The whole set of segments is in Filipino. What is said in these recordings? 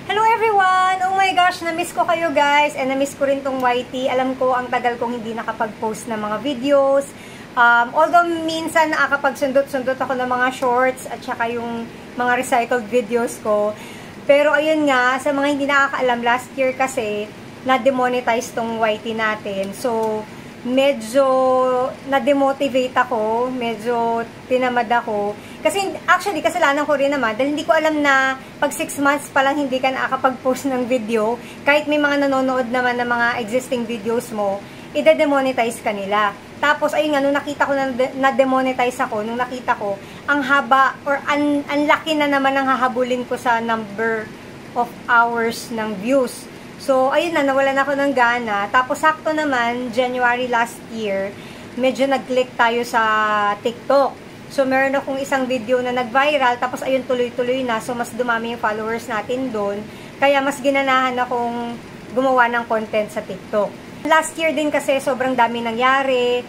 Hello everyone! Oh my gosh, na-miss ko kayo guys and na-miss ko rin tong YT. Alam ko ang tagal kong hindi nakapag-post ng mga videos. Although minsan nakakapag-sundot-sundot ako ng mga shorts at saka yung mga recycled videos ko. Pero ayun nga, sa mga hindi nakakaalam, last year kasi na-demonetize tong YT natin. So, medyo na-demotivate ako, medyo tinamad ako. Kasi actually, kasalanan ko rin naman dahil hindi ko alam na pag 6 months pa lang hindi ka nakakapag-post ng video, kahit may mga nanonood naman ng mga existing videos mo, ide-demonetize ka nila. Tapos, ayun nga, nung nakita ko na demonetize ako, nung nakita ko, ang haba or ang laki na naman ang hahabulin ko sa number of hours ng views. So, ayun na, nawalan ako ng gana. Tapos, sakto naman, January last year, medyo nag-click tayo sa TikTok. So, meron akong isang video na nag-viral, tapos ayun, tuloy-tuloy na. So, mas dumami yung followers natin doon. Kaya, mas ginanahan akong gumawa ng content sa TikTok. Last year din kasi, sobrang dami nangyari.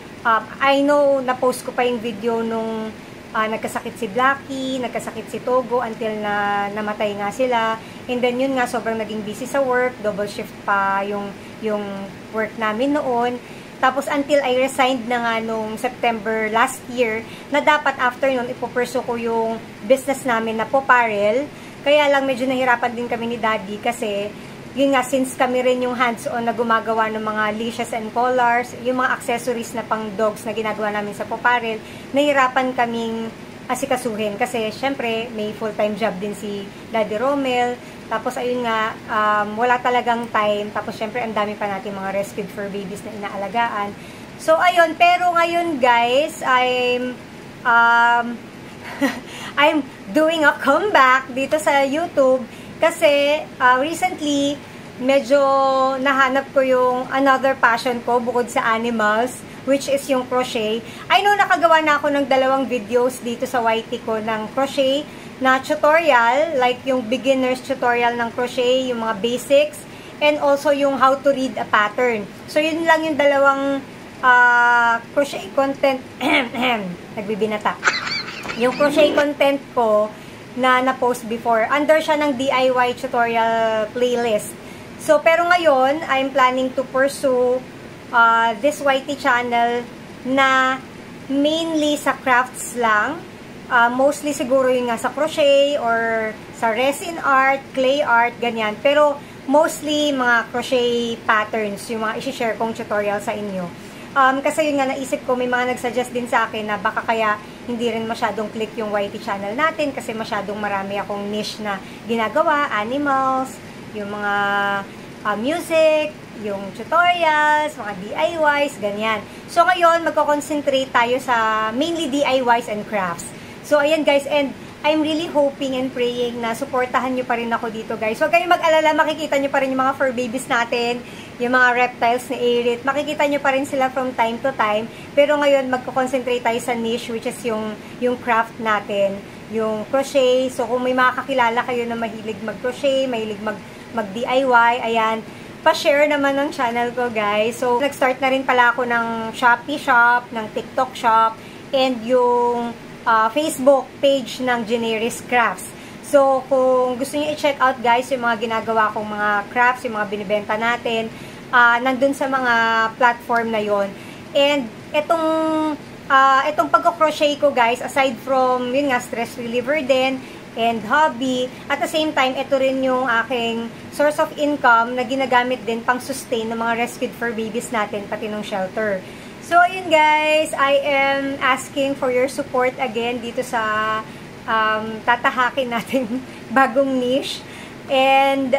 I know, na-post ko pa yung video nung nagkasakit si Blacky, nagkasakit si Togo, until na namatay nga sila. And then, yun nga, sobrang naging busy sa work. Double shift pa yung work namin noon. Tapos, until I resigned na nga nung September last year, na dapat after nun, ipupursue ko yung business namin na Poparel. Kaya lang, medyo nahirapan din kami ni Daddy kasi, yun nga, since kami rin yung hands-on na gumagawa ng mga leashes and collars, yung mga accessories na pang dogs na ginagawa namin sa Poparel, nahirapan kaming asikasuhin. Kasi, syempre, may full-time job din si Daddy Romel. Tapos, ayun nga, wala talagang time. Tapos, syempre, ang dami pa natin mga rescued fur babies na inaalagaan. So, ayun. Pero ngayon, guys, I'm doing a comeback dito sa YouTube. Kasi, recently, medyo nahanap ko yung another passion ko bukod sa animals, which is yung crochet. I know, nakagawa na ako ng 2 videos dito sa YT ko ng crochet na tutorial, like yung beginner's tutorial ng crochet, yung mga basics, and also yung how to read a pattern. So, yun lang yung 2 crochet content, nagbibinata. Yung crochet content ko na na-post before. Under siya ng DIY tutorial playlist. So, pero ngayon, I'm planning to pursue this YT channel na mainly sa crafts lang. Mostly siguro yung nga sa crochet or sa resin art, clay art, ganyan. Pero mostly mga crochet patterns, yung mga isi-share kong tutorial sa inyo. Kasi yun nga, naisip ko, may mga nagsuggest din sa akin na baka kaya hindi rin masyadong click yung YT channel natin kasi masyadong marami akong niche na ginagawa, animals, yung mga music, yung tutorials, mga DIYs, ganyan. So ngayon, magko-concentrate tayo sa mainly DIYs and crafts. So, ayan guys, and I'm really hoping and praying na suportahan nyo pa rin ako dito guys. Huwag kayong mag-alala, makikita nyo pa rin yung mga fur babies natin, yung mga reptiles ni Arit. Makikita nyo pa rin sila from time to time. Pero ngayon, magko-concentrate tayo sa niche, which is yung craft natin, yung crochet. So, kung may makakilala kayo na mahilig mag-crochet, mahilig mag-DIY, ayan, pa-share naman ng channel ko guys. So, nag-start na rin pala ako ng Shopee shop, ng TikTok shop, and yung Facebook page ng Generis Crafts. So, kung gusto niyo i-check out guys yung mga ginagawa kong mga crafts, yung mga binibenta natin, nandun sa mga platform na yon. And itong pagko-crochet ko guys, aside from yun nga, stress reliever din and hobby, at the same time, ito rin yung aking source of income na ginagamit din pang sustain ng mga rescued fur babies natin, pati ng shelter. So, ayun guys, I am asking for your support again dito sa tatahakin natin bagong niche. And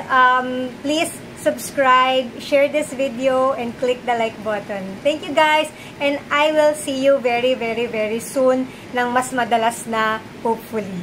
please subscribe, share this video, and click the like button. Thank you guys, and I will see you very, very, very soon ng mas madalas na, hopefully.